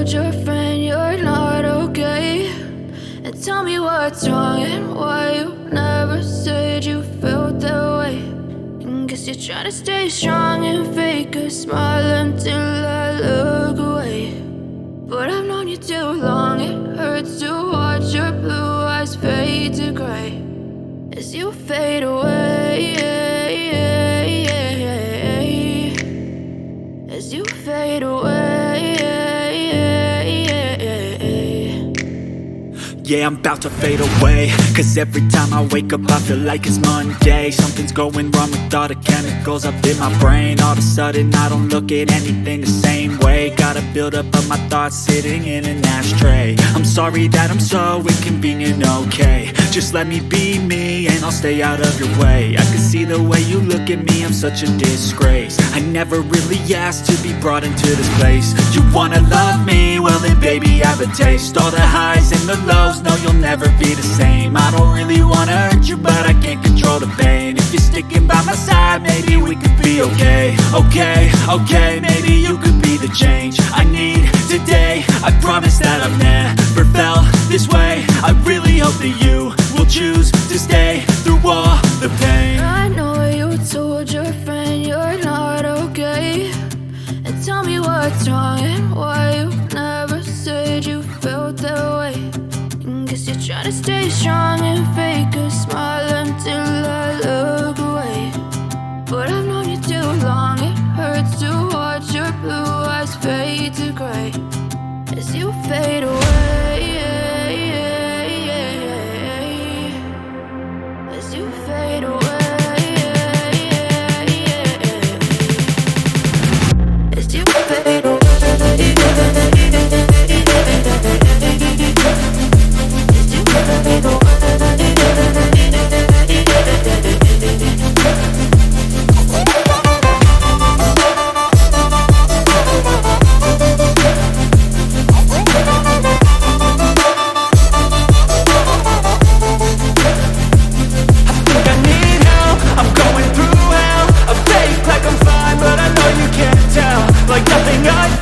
told your friend you're not okay, and tell me what's wrong and why you never said you felt that way. And guess you're trying to stay strong and fake a smile until I look away. But I've known you too long, it hurts to watch your blue eyes fade to gray as you fade away, as you fade away. Yeah, I'm about to fade away, cause every time I wake up I feel like it's Monday. Something's going wrong with all the chemicals up in my brain. All of a sudden I don't look at anything the same way. Gotta build up of my thoughts sitting in an ashtray. I'm sorry that I'm so inconvenient, okay. Just let me be me and I'll stay out of your way. I can see the way you look at me, I'm such a disgrace. I never really asked to be brought into this place. You wanna love me? Well then baby have a taste. All the highs and the lows, no, you'll never be the same. I don't really wanna hurt you, but I can't control the pain. If you're sticking by my side, maybe we could be okay. Okay, maybe you could be the change I need today. I promise that I've never felt this way. I really hope that you will choose to stay through all the pain. I know you told your friend you're not okay, and tell me what's wrong and why you never said you felt that way. Guess you're trying to stay strong and fake a smile until I look away. But I've known you too long, it hurts to watch your blue eyes fade to gray as you fade away, as you fade away, as you fade away. Like nothing I